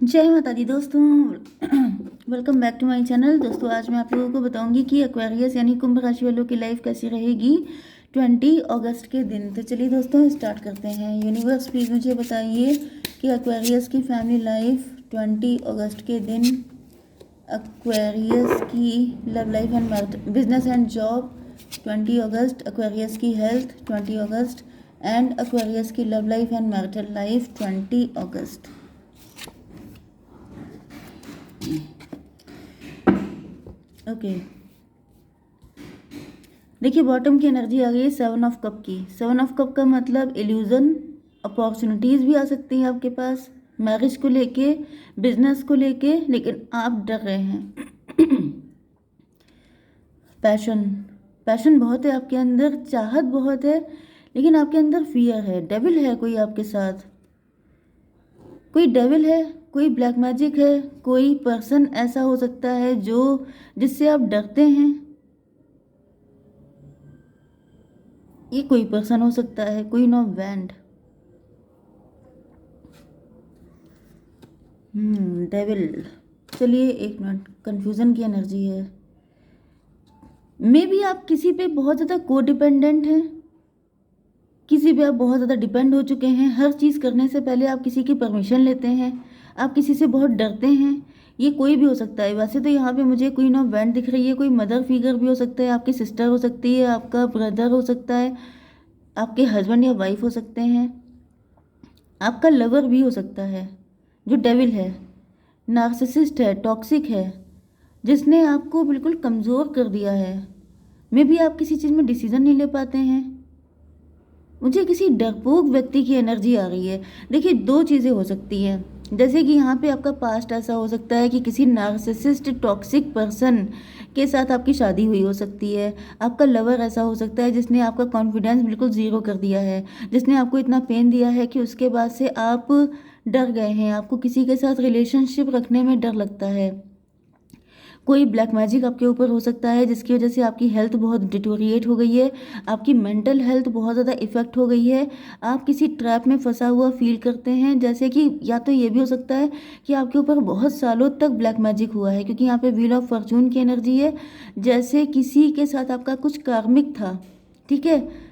जय माता दी दोस्तों। Welcome back to my channel. दोस्तों आज मैं आप लोगों को बताऊंगी कि एक्वेरियस यानी कुंभ राशि वालों की लाइफ कैसी रहेगी 20 अगस्त के दिन। तो चलिए दोस्तों स्टार्ट करते हैं। यूनिवर्स प्लीज़ मुझे बताइए कि एक्वेरियस की फैमिली लाइफ 20 अगस्त के दिन, एक्वेरियस की love life and business and job 20 August, Aquarius की हेल्थ 20 अगस्त एंड एक्वेरियस की love life and marital life 20 August. Okay देखिए, बॉटम की एनर्जी आ गई है 7 ऑफ कप की। 7 ऑफ कप का मतलब इल्यूजन, अपॉर्चुनिटीज़ भी आ सकती हैं आपके पास मैरिज को लेके, बिजनेस को लेके, लेकिन आप डर रहे हैं। पैशन पैशन बहुत है आपके अंदर, चाहत बहुत है, लेकिन आपके अंदर फियर है। डेविल है कोई आपके साथ, कोई डेविल है, कोई ब्लैक मैजिक है, कोई पर्सन ऐसा हो सकता है जो जिससे आप डरते हैं। ये कोई पर्सन हो सकता है, क्वीन ऑफ वैंड, डेविल। चलिए एक मिनट, कंफ्यूजन की एनर्जी है। मे बी आप किसी पे बहुत ज़्यादा को डिपेंडेंट हैं, किसी पे आप बहुत ज़्यादा डिपेंड हो चुके हैं। हर चीज़ करने से पहले आप किसी की परमिशन लेते हैं, आप किसी से बहुत डरते हैं। ये कोई भी हो सकता है। वैसे तो यहाँ पे मुझे क्वीन ऑफ वैंड दिख रही है। कोई मदर फिगर भी हो सकता है, आपकी सिस्टर हो सकती है, आपका ब्रदर हो सकता है, आपके हस्बैंड या वाइफ हो सकते हैं, आपका लवर भी हो सकता है जो डेविल है, नार्सिसिस्ट है, टॉक्सिक है, जिसने आपको बिल्कुल कमज़ोर कर दिया है। मे बी आप किसी चीज़ में डिसीजन नहीं ले पाते हैं। मुझे किसी डरपोक व्यक्ति की एनर्जी आ रही है। देखिए, दो चीज़ें हो सकती हैं। जैसे कि यहाँ पे आपका पास्ट ऐसा हो सकता है कि किसी नार्सिसिस्ट टॉक्सिक पर्सन के साथ आपकी शादी हुई हो सकती है। आपका लवर ऐसा हो सकता है जिसने आपका कॉन्फिडेंस बिल्कुल ज़ीरो कर दिया है, जिसने आपको इतना पेन दिया है कि उसके बाद से आप डर गए हैं। आपको किसी के साथ रिलेशनशिप रखने में डर लगता है। कोई ब्लैक मैजिक आपके ऊपर हो सकता है जिसकी वजह से आपकी हेल्थ बहुत डिटोरिएट हो गई है, आपकी मेंटल हेल्थ बहुत ज़्यादा इफ़ेक्ट हो गई है। आप किसी ट्रैप में फंसा हुआ फील करते हैं। जैसे कि या तो ये भी हो सकता है कि आपके ऊपर बहुत सालों तक ब्लैक मैजिक हुआ है, क्योंकि यहाँ पे व्हील ऑफ फॉर्चून की एनर्जी है। जैसे किसी के साथ आपका कुछ कार्मिक था, ठीक है,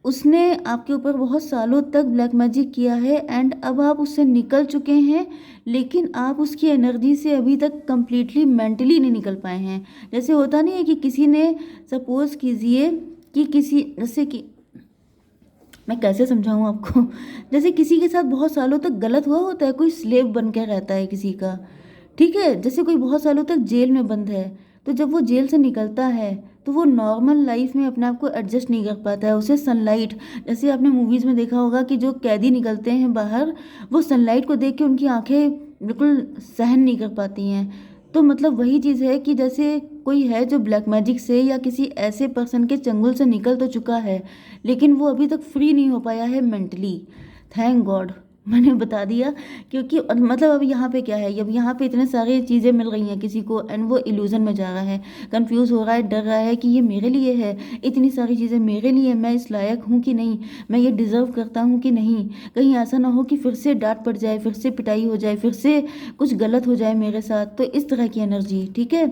उसने आपके ऊपर बहुत सालों तक ब्लैक मैजिक किया है एंड अब आप उससे निकल चुके हैं, लेकिन आप उसकी एनर्जी से अभी तक कंप्लीटली मेंटली नहीं निकल पाए हैं। जैसे होता नहीं है कि किसी ने, सपोज कीजिए कि किसी, जैसे कि मैं कैसे समझाऊं आपको, जैसे किसी के साथ बहुत सालों तक गलत हुआ होता है, कोई स्लेव बन के रहता है किसी का, ठीक है। जैसे कोई बहुत सालों तक जेल में बंद है, तो जब वो जेल से निकलता है तो वो नॉर्मल लाइफ में अपने आप को एडजस्ट नहीं कर पाता है। उसे सनलाइट, जैसे आपने मूवीज़ में देखा होगा कि जो कैदी निकलते हैं बाहर, वो सनलाइट को देख के उनकी आंखें बिल्कुल सहन नहीं कर पाती हैं। तो मतलब वही चीज़ है कि जैसे कोई है जो ब्लैक मैजिक से या किसी ऐसे पर्सन के चंगुल से निकल तो चुका है, लेकिन वो अभी तक फ्री नहीं हो पाया है मेंटली। थैंक गॉड मैंने बता दिया, क्योंकि मतलब अब यहाँ पे क्या है, अब यहाँ पे इतने सारी चीज़ें मिल रही हैं किसी को एंड वो इल्यूजन में जा रहा है, कंफ्यूज हो रहा है, डर रहा है कि ये मेरे लिए है, इतनी सारी चीज़ें मेरे लिए, मैं इस लायक हूँ कि नहीं, मैं ये डिज़र्व करता हूँ कि नहीं, कहीं ऐसा ना हो कि फिर से डांट पड़ जाए, फिर से पिटाई हो जाए, फिर से कुछ गलत हो जाए मेरे साथ। तो इस तरह की एनर्जी, ठीक है।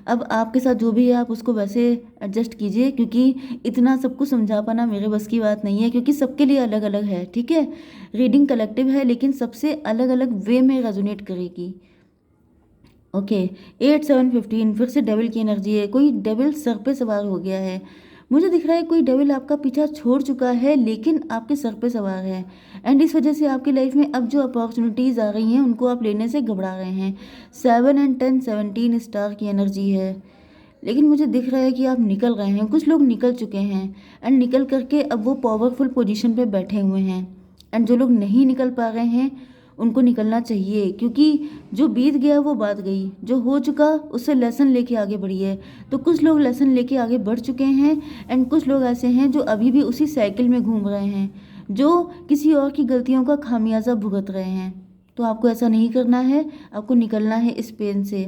अब आपके साथ जो भी है आप उसको वैसे एडजस्ट कीजिए, क्योंकि इतना सबको समझा पाना मेरे बस की बात नहीं है, क्योंकि सबके लिए अलग अलग है, ठीक है। रीडिंग कलेक्टिव है, लेकिन सबसे अलग अलग वे में रेजोनेट करेगी। ओके, 8 7 15 फिर से डेविल की एनर्जी है। कोई डेविल सर पे सवार हो गया है। मुझे दिख रहा है कोई डेविल आपका पीछा छोड़ चुका है, लेकिन आपके सर पे सवार है एंड इस वजह से आपकी लाइफ में अब जो अपॉर्चुनिटीज़ आ रही हैं उनको आप लेने से घबरा रहे हैं। 7 and 10 17 स्टार की एनर्जी है, लेकिन मुझे दिख रहा है कि आप निकल रहे हैं। कुछ लोग निकल चुके हैं एंड निकल करके अब वो पावरफुल पोजीशन पे बैठे हुए हैं एंड जो लोग नहीं निकल पा रहे हैं उनको निकलना चाहिए, क्योंकि जो बीत गया वो बात गई, जो हो चुका उससे लेसन लेके आगे बढ़िए। तो कुछ लोग लेसन लेके आगे बढ़ चुके हैं एंड कुछ लोग ऐसे हैं जो अभी भी उसी साइकिल में घूम रहे हैं, जो किसी और की गलतियों का खामियाजा भुगत रहे हैं। तो आपको ऐसा नहीं करना है, आपको निकलना है इस पेन से।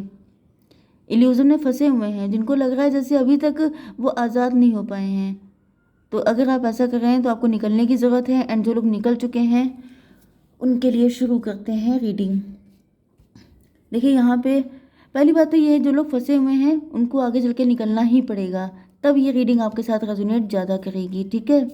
इल्यूजन में फंसे हुए हैं जिनको लग रहा है जैसे अभी तक वो आज़ाद नहीं हो पाए हैं, तो अगर आप ऐसा कर रहे हैं तो आपको निकलने की ज़रूरत है। एंड जो लोग निकल चुके हैं उनके लिए शुरू करते हैं रीडिंग। देखिए यहाँ पे पहली बात तो ये है, जो लोग फंसे हुए हैं उनको आगे चल के निकलना ही पड़ेगा, तब ये रीडिंग आपके साथ रेजोनेट ज़्यादा करेगी, ठीक है।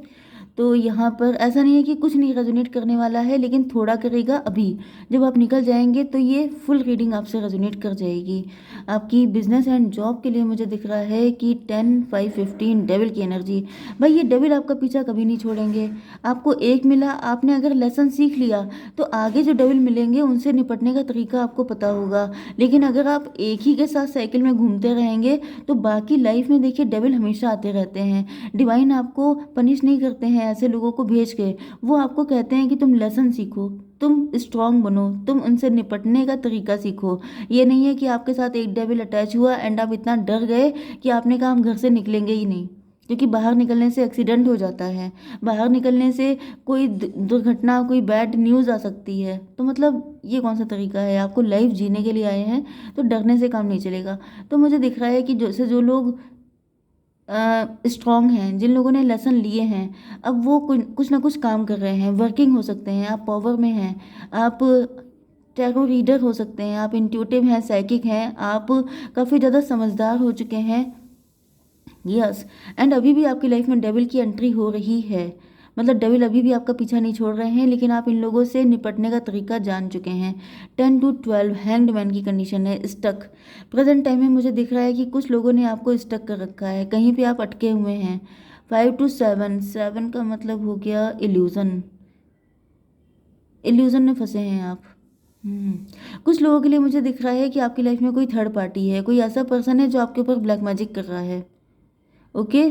तो यहाँ पर ऐसा नहीं है कि कुछ नहीं रेजोनेट करने वाला है, लेकिन थोड़ा करेगा अभी। जब आप निकल जाएंगे तो ये फुल रीडिंग आपसे रेजोनेट कर जाएगी। आपकी बिजनेस एंड जॉब के लिए मुझे दिख रहा है कि 10 5 15 डेविल की एनर्जी। भाई ये डेविल आपका पीछा कभी नहीं छोड़ेंगे। आपको एक मिला, आपने अगर लेसन सीख लिया तो आगे जो डेविल मिलेंगे उनसे निपटने का तरीका आपको पता होगा। लेकिन अगर आप एक ही के साथ साइकिल में घूमते रहेंगे तो बाकी लाइफ में देखिए डेविल हमेशा आते रहते हैं। डिवाइन आपको पनिश नहीं करते हैं ऐसे लोगों को भेज के, वो आपको कहते हैं कि तुम लेसन सीखो, तुम स्ट्रांग बनो, तुम उनसे निपटने का तरीका सीखो। ये नहीं है कि आपके साथ एक डेविल अटैच हुआ एंड आप इतना डर गए कि आपने कहा हम घर से निकलेंगे ही नहीं, क्योंकि बाहर निकलने से एक्सीडेंट हो जाता है, बाहर निकलने से कोई दुर्घटना, कोई बैड न्यूज़ आ सकती है। तो मतलब ये कौन सा तरीका है? आपको लाइफ जीने के लिए आए हैं तो डरने से काम नहीं चलेगा। तो मुझे दिख रहा है कि जैसे जो लोग स्ट्रांग हैं, जिन लोगों ने लेसन लिए हैं, अब वो कुछ ना कुछ काम कर रहे हैं, वर्किंग हो सकते हैं, आप पावर में हैं, आप टैरो रीडर हो सकते हैं, आप इंट्यूटिव हैं, साइकिक हैं, आप काफ़ी ज़्यादा समझदार हो चुके हैं। यस। एंड अभी भी आपकी लाइफ में डेविल की एंट्री हो रही है, मतलब डेविल अभी भी आपका पीछा नहीं छोड़ रहे हैं, लेकिन आप इन लोगों से निपटने का तरीका जान चुके हैं। 10 to 12 हैंग्ड मैन की कंडीशन है, स्टक। प्रेजेंट टाइम में मुझे दिख रहा है कि कुछ लोगों ने आपको स्टक कर रखा है, कहीं पे आप अटके हुए हैं। 5 to 7, 7 का मतलब हो गया इल्यूज़न, इल्यूज़न में फंसे हैं आप। कुछ लोगों के लिए मुझे दिख रहा है कि आपकी लाइफ में कोई थर्ड पार्टी है, कोई ऐसा पर्सन है जो आपके ऊपर ब्लैक मैजिक कर रहा है। ओके।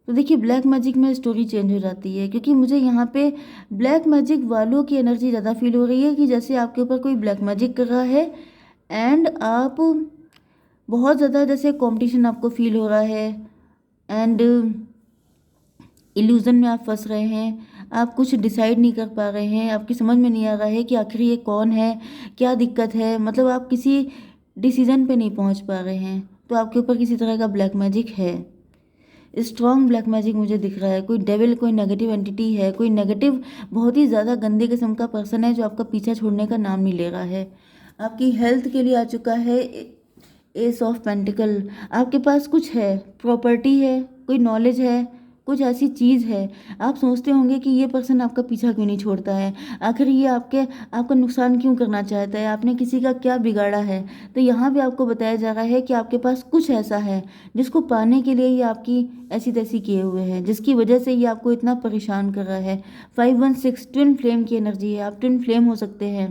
तो देखिए ब्लैक मैजिक में स्टोरी चेंज हो जाती है, क्योंकि मुझे यहाँ पे ब्लैक मैजिक वालों की एनर्जी ज़्यादा फील हो रही है कि जैसे आपके ऊपर कोई ब्लैक मैजिक कर रहा है एंड आप बहुत ज़्यादा जैसे कंपटीशन आपको फील हो रहा है एंड इल्यूज़न में आप फंस रहे हैं, आप कुछ डिसाइड नहीं कर पा रहे हैं, आपकी समझ में नहीं आ रहा है कि आखिर ये कौन है, क्या दिक्कत है, मतलब आप किसी डिसीजन पे नहीं पहुंच पा रहे हैं। तो आपके ऊपर किसी तरह का ब्लैक मैजिक है, स्ट्रॉन्ग ब्लैक मैजिक मुझे दिख रहा है। कोई डेविल, कोई नेगेटिव एंटिटी है, कोई नेगेटिव बहुत ही ज़्यादा गंदे किस्म का पर्सन है जो आपका पीछा छोड़ने का नाम नहीं ले रहा है। आपकी हेल्थ के लिए आ चुका है एस ऑफ पेंटिकल। आपके पास कुछ है, प्रॉपर्टी है, कोई नॉलेज है, कुछ ऐसी चीज़ है। आप सोचते होंगे कि ये पर्सन आपका पीछा क्यों नहीं छोड़ता है, आखिर ये आपका नुकसान क्यों करना चाहता है, आपने किसी का क्या बिगाड़ा है। तो यहाँ पे आपको बताया जा रहा है कि आपके पास कुछ ऐसा है जिसको पाने के लिए ये आपकी ऐसी तैसी किए हुए हैं, जिसकी वजह से ये आपको इतना परेशान कर रहा है। 516 ट्विन फ्लेम की एनर्जी है, आप ट्विन फ्लेम हो सकते हैं।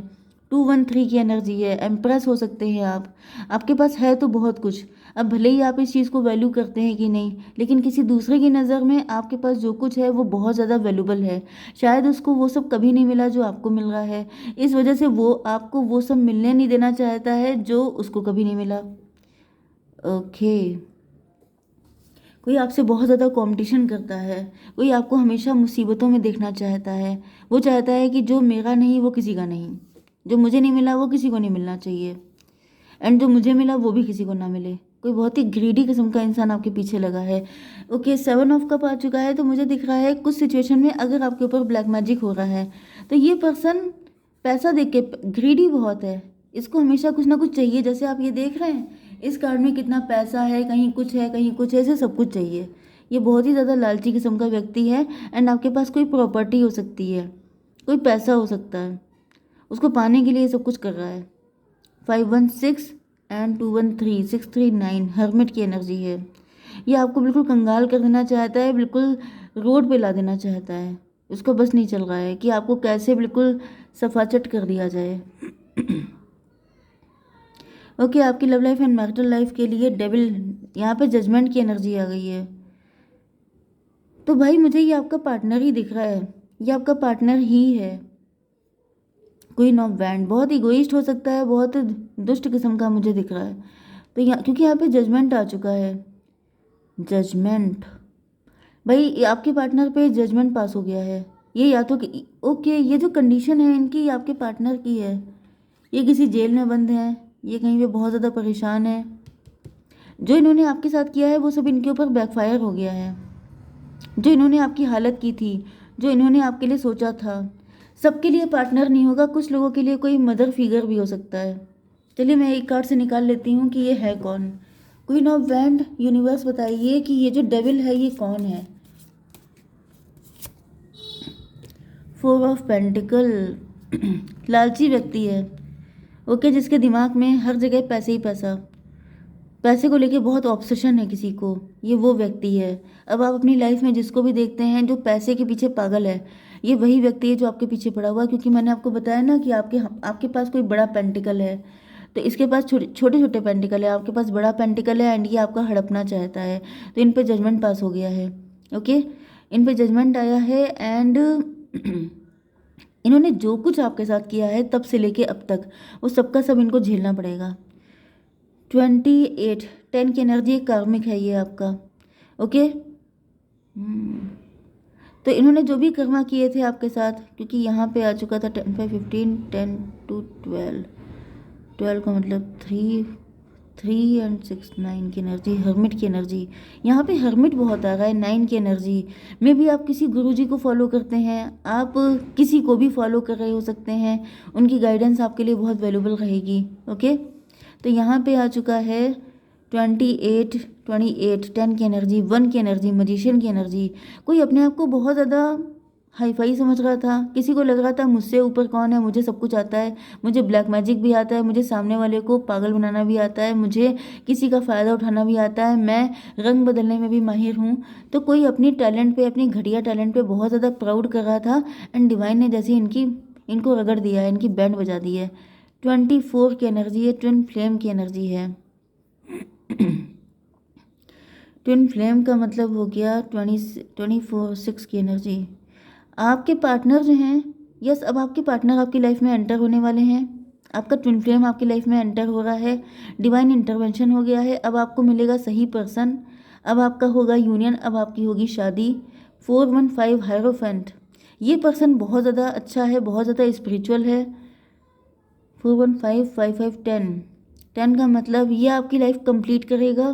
213 की एनर्जी है, एम्प्रेस हो सकते हैं आप। आपके पास है तो बहुत कुछ, अब भले ही आप इस चीज़ को वैल्यू करते हैं कि नहीं, लेकिन किसी दूसरे की नज़र में आपके पास जो कुछ है वो बहुत ज़्यादा वैल्यूबल है। शायद उसको वो सब कभी नहीं मिला जो आपको मिल रहा है, इस वजह से वो आपको वो सब मिलने नहीं देना चाहता है जो उसको कभी नहीं मिला। ओके। कोई आपसे बहुत ज़्यादा कंपटीशन करता है, कोई आपको हमेशा मुसीबतों में देखना चाहता है। वो चाहता है कि जो मेरा नहीं वो किसी का नहीं, जो मुझे नहीं मिला वो किसी को नहीं मिलना चाहिए, एंड जो मुझे मिला वो भी किसी को ना मिले। कोई बहुत ही ग्रीडी किस्म का इंसान आपके पीछे लगा है। ओके, 7 ऑफ कप आ चुका है। तो मुझे दिख रहा है कुछ सिचुएशन में अगर आपके ऊपर ब्लैक मैजिक हो रहा है तो ये पर्सन पैसा देख के ग्रीडी बहुत है, इसको हमेशा कुछ ना कुछ चाहिए। जैसे आप ये देख रहे हैं इस कार्ड में कितना पैसा है, कहीं कुछ है, कहीं कुछ है, ऐसे सब कुछ चाहिए। ये बहुत ही ज़्यादा लालची किस्म का व्यक्ति है एंड आपके पास कोई प्रॉपर्टी हो सकती है, कोई पैसा हो सकता है, उसको पाने के लिए ये सब कुछ कर रहा है। 516 एंड 213 639 हर्मिट की एनर्जी है। ये आपको बिल्कुल कंगाल कर देना चाहता है, बिल्कुल रोड पे ला देना चाहता है। उसको बस नहीं चल रहा है कि आपको कैसे बिल्कुल सफाचट कर दिया जाए। ओके, आपकी love life and marital life के लिए डेविल, यहाँ पे जजमेंट की एनर्जी आ गई है। तो भाई मुझे ये आपका पार्टनर ही दिख रहा है, ये आपका पार्टनर ही है। क्वीन ऑफ वैंड बहुत इगोइस्ट हो सकता है, बहुत दुष्ट किस्म का मुझे दिख रहा है। तो यहाँ क्योंकि यहाँ पे जजमेंट आ चुका है, जजमेंट। भाई आपके पार्टनर पे जजमेंट पास हो गया है। ये या तो ओके, ये जो कंडीशन है इनकी आपके पार्टनर की है, ये किसी जेल में बंद है, ये कहीं पे बहुत ज़्यादा परेशान है। जो इन्होंने आपके साथ किया है वो सब इनके ऊपर बैकफायर हो गया है। जो इन्होंने आपकी हालत की थी, जो इन्होंने आपके लिए सोचा था, सबके लिए पार्टनर नहीं होगा, कुछ लोगों के लिए कोई मदर फिगर भी हो सकता है। चलिए मैं एक कार्ड से निकाल लेती हूँ कि ये है कौन। क्वीन ऑफ वैंड, यूनिवर्स बताइए कि ये जो डेविल है ये कौन है। फोर ऑफ पेंटिकल, लालची व्यक्ति है, ओके, जिसके दिमाग में हर जगह पैसे ही पैसा, पैसे को लेके बहुत ऑब्सेशन है किसी को, ये वो व्यक्ति है। अब आप अपनी लाइफ में जिसको भी देखते हैं जो पैसे के पीछे पागल है, ये वही व्यक्ति है जो आपके पीछे पड़ा हुआ है। क्योंकि मैंने आपको बताया ना कि आपके पास कोई बड़ा पेंटिकल है, तो इसके पास छोटे छोटे पेंटिकल है, आपके पास बड़ा पेंटिकल है, एंड ये आपका हड़पना चाहता है। तो इन पे जजमेंट पास हो गया है, ओके, इन पे जजमेंट आया है। एंड इन्होंने जो कुछ आपके साथ किया है तब से लेके अब तक, वो सबका सब इनको झेलना पड़ेगा। 28, 10 की एनर्जी कार्मिक है ये आपका, ओके। तो इन्होंने जो भी कर्मा किए थे आपके साथ, क्योंकि यहाँ पे आ चुका था 10 5 15, 10 to 12, 12 का मतलब 3 एंड 6, 9 की एनर्जी, हर्मिट की एनर्जी। यहाँ पे हर्मिट बहुत आ रहा है। 9 की एनर्जी में भी आप किसी गुरुजी को फॉलो करते हैं, आप किसी को भी फॉलो कर रहे हो सकते हैं, उनकी गाइडेंस आपके लिए बहुत वैल्यूबल रहेगी, ओके। तो यहाँ पे आ चुका है 28, 10 की एनर्जी, 1 की एनर्जी, मजिशियन की एनर्जी। कोई अपने आप को बहुत ज़्यादा हाई फाई समझ रहा था, किसी को लग रहा था मुझसे ऊपर कौन है, मुझे सब कुछ आता है, मुझे ब्लैक मैजिक भी आता है, मुझे सामने वाले को पागल बनाना भी आता है, मुझे किसी का फ़ायदा उठाना भी आता है, मैं रंग बदलने में भी माहिर हूँ। तो कोई अपनी टैलेंट पे, अपनी घटिया टैलेंट पे बहुत ज़्यादा प्राउड कर रहा था, एंड डिवाइन ने जैसे इनको रगड़ दिया है, इनकी बैंड बजा दी है। 24 की एनर्जी है, ट्विन फ्लेम की एनर्जी है। ट्विन फ्लेम का मतलब हो गया 24 6 की एनर्जी। आपके पार्टनर जो हैं, यस, अब आपके पार्टनर आपकी लाइफ में एंटर होने वाले हैं, आपका ट्विन फ्लेम आपकी लाइफ में एंटर हो रहा है, डिवाइन इंटरवेंशन हो गया है। अब आपको मिलेगा सही पर्सन, अब आपका होगा यूनियन, अब आपकी होगी शादी। 415 हायरोफेंट, ये पर्सन बहुत ज़्यादा अच्छा है, बहुत ज़्यादा स्पिरिचुअल है। 415 55 10 का मतलब ये आपकी लाइफ कंप्लीट करेगा।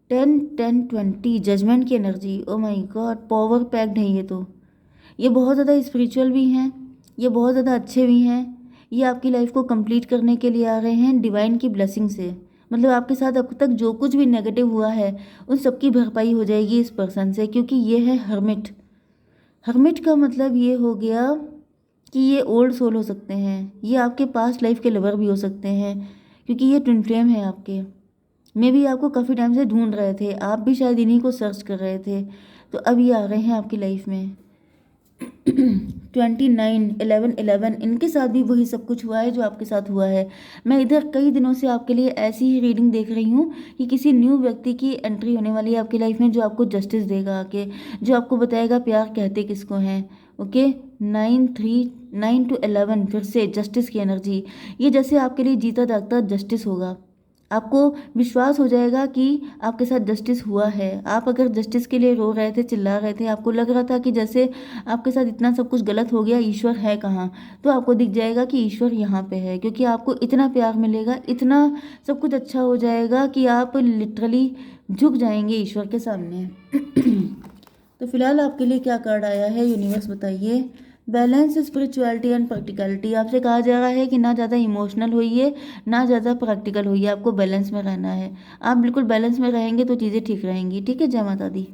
10 10 20 जजमेंट की energy, oh my God, power packed है ये बहुत ज़्यादा स्पिरिचुअल भी हैं, ये बहुत ज़्यादा अच्छे भी हैं, ये आपकी लाइफ को कंप्लीट करने के लिए आ रहे हैं डिवाइन की ब्लेसिंग से। मतलब आपके साथ अब तक जो कुछ भी नेगेटिव हुआ है उन सब की भरपाई हो जाएगी इस पर्सन से, क्योंकि ये है हर्मिट। हर्मिट का मतलब ये हो गया कि ये ओल्ड सोल हो सकते हैं, ये आपके पास्ट लाइफ के लवर भी हो सकते हैं, क्योंकि ये ट्विन फ्लेम है आपके। मे भी आपको काफ़ी टाइम से ढूंढ रहे थे, आप भी शायद इन्हीं को सर्च कर रहे थे, तो अब ये आ रहे हैं आपकी लाइफ में। 29 11 11, इनके साथ भी वही सब कुछ हुआ है जो आपके साथ हुआ है। मैं इधर कई दिनों से आपके लिए ऐसी ही रीडिंग देख रही हूँ कि किसी न्यू व्यक्ति की एंट्री होने वाली है आपकी लाइफ में, जो आपको जस्टिस देगा आके, जो आपको बताएगा प्यार कहते किसको हैं, ओके। 9 to 11 फिर से जस्टिस की एनर्जी, ये जैसे आपके लिए जीता जागता जस्टिस होगा। आपको विश्वास हो जाएगा कि आपके साथ जस्टिस हुआ है। आप अगर जस्टिस के लिए रो रहे थे, चिल्ला रहे थे, आपको लग रहा था कि जैसे आपके साथ इतना सब कुछ गलत हो गया, ईश्वर है कहाँ, तो आपको दिख जाएगा कि ईश्वर यहाँ पे है, क्योंकि आपको इतना प्यार मिलेगा, इतना सब कुछ अच्छा हो जाएगा कि आप लिटरली झुक जाएंगे ईश्वर के सामने। तो फिलहाल आपके लिए क्या कार्ड आया है यूनिवर्स बताइए। Balance, spirituality and practicality. आपसे कहा जा रहा है कि ना ज़्यादा इमोशनल होइए, ना ज़्यादा प्रैक्टिकल होइए, आपको बैलेंस में रहना है। आप बिल्कुल बैलेंस में रहेंगे तो चीज़ें ठीक रहेंगी, ठीक है। जय माता दी।